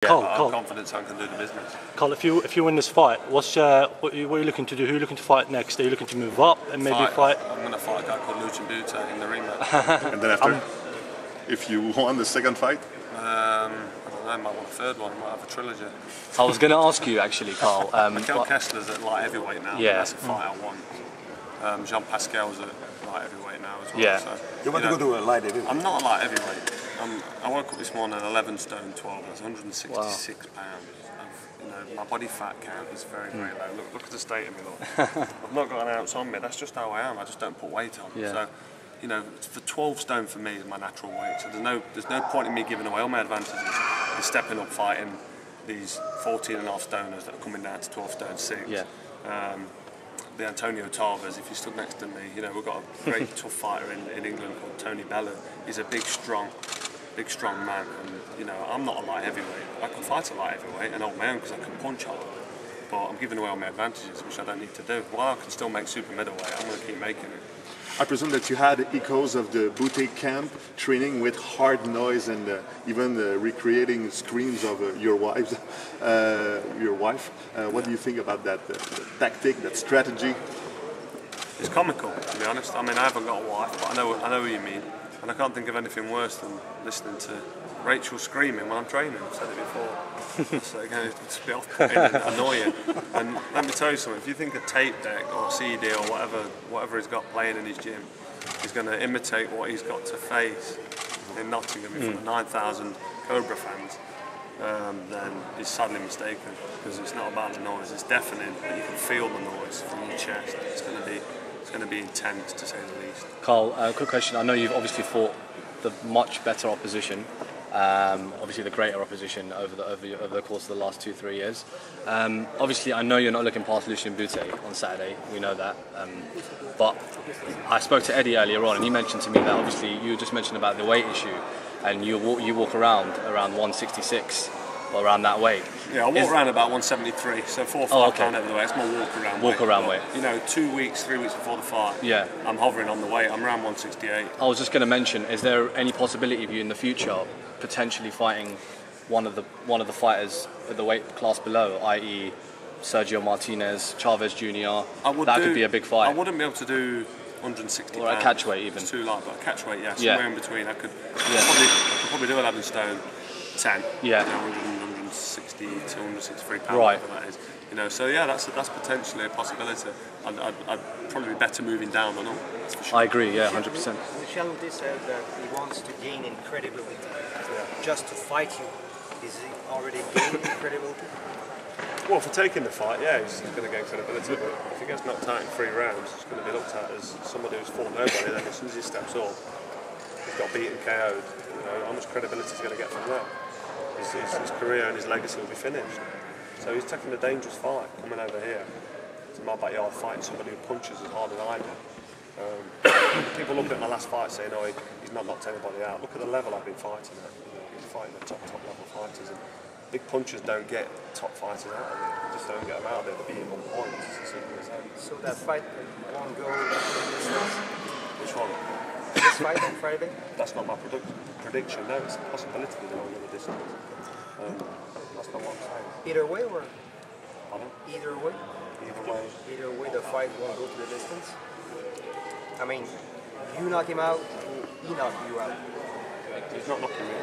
Cole, I'm confident I can do the business. Cole, if you win this fight, what are you looking to do? Who are you looking to fight next? Are you looking to move up and maybe fight? I'm going to fight a guy called Martinez in the ring. And then after, if you won the second fight? I don't know, I might want a third one, I might have a trilogy. I was going to ask you actually, Carl. Mikel Kessler's at light heavyweight now, that's a fight I want. Jean Pascal's at light heavyweight now as well. Yeah. So, you want to go to a light heavyweight? I'm not a light heavyweight. I woke up this morning at 11 stone 12, that's 166 pounds. My body fat count is very, very low. Look at the state of me, look. I've not got an ounce on me, that's just how I am, I just don't put weight on. So, for 12 stone for me is my natural weight, so there's no point in me giving away all my advantages and stepping up fighting these 14.5 stoners that are coming down to 12 stone 6. The Antonio Chavez, if you stood next to me, we've got a great tough fighter in England called Tony Bellin. He's a big strong man, and I'm not a light heavyweight. I can fight a light heavyweight and hold my own because I can punch hard, but I'm giving away all my advantages, which I don't need to do. While I can still make super middleweight, I'm going to keep making it. I presume that you had echoes of the Butte camp training with hard noise and even recreating screams of your wife. What do you think about that tactic, that strategy? It's comical, to be honest. I mean, I haven't got a wife, but I know what you mean. And I can't think of anything worse than listening to Rachel screaming when I'm training. I've said it before. So again, it's a bit off-putting and annoying. And let me tell you something, if you think a tape deck or CD or whatever he's got playing in his gym is going to imitate what he's got to face in Nottingham in front of 9,000 Cobra fans, then he's sadly mistaken, because it's not about the noise, it's deafening, but you can feel the noise from your chest. It's going to be intense, to say the least. Carl, quick question. I know you've obviously fought the much better opposition, obviously the greater opposition over the course of the last 2-3 years. Obviously, I know you're not looking past Lucien Butte on Saturday. We know that. But I spoke to Eddie earlier on, and he mentioned to me that obviously you just mentioned about the weight issue, and you walk around 166 or around that weight. Yeah, I walk around about 173, so 4 or 5 pound over the weight. It's more walk around weight. 2 weeks, 3 weeks before the fight, I'm hovering on the weight. I'm around 168. I was just going to mention, is there any possibility of you in the future potentially fighting one of the fighters at the weight class below, i.e. Sergio Martinez, Chavez Jr.? That could be a big fight. I wouldn't be able to do 160 or at catch weight even. It's too light, but catch weight, somewhere in between. I could probably do 11 stone 10. 160 to 163 pounds, whatever that is. So that's potentially a possibility. I'd probably be better moving down than up. That's for sure. I agree, 100%. Michel said that he wants to gain in credibility. Just to fight you, is he already gaining credibility? Well, for taking the fight, he's going to gain credibility, but if he gets knocked out in 3 rounds, he's going to be looked at as somebody who's fought nobody. Then as soon as he steps up, he's got beaten, KO'd. How much credibility is he going to get from that? His career and his legacy will be finished. So he's taking a dangerous fight coming over here to my backyard fighting somebody who punches as hard as I do. People look at my last fight saying, "Oh, he's not knocked anybody out." Look at the level I've been fighting at. He's fighting the top level fighters, and big punchers don't get top fighters out of it. They just don't get them out of there. They beat him on points. It's as simple as that. So that fight won't go distance? Which one? This fight on Friday? That's not my prediction. No, it's a possibility that they'll go the distance. That's not what I'm saying. Either way, or? Pardon? Either way? Either way, the fight won't go to the distance. I mean, you knock him out, he knock you out. He's not knocking me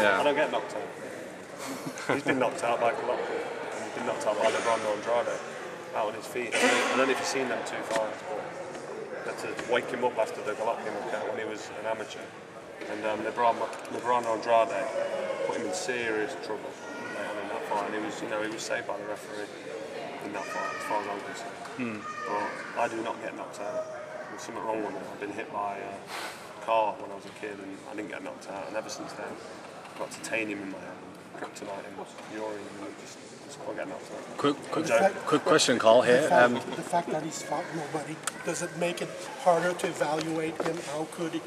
out. I don't get knocked out. He's been knocked out by Colombia. He's been knocked out by Andrade out on his feet. I don't know if you've seen them 2 fights, but they had to wake him up after the Golovkin account when he was an amateur. And Lebrano Andrade put him in serious trouble in that fight. And he was saved by the referee in that fight, as far as I'm concerned. But I do not get knocked out. There's something wrong with me. I've been hit by a car when I was a kid, and I didn't get knocked out. And ever since then, I've got titanium in my hand, kryptonite in urine, and just can't get knocked out. Quick question, Carl. Here. The fact that he's fought nobody, does it make it harder to evaluate him? How could he?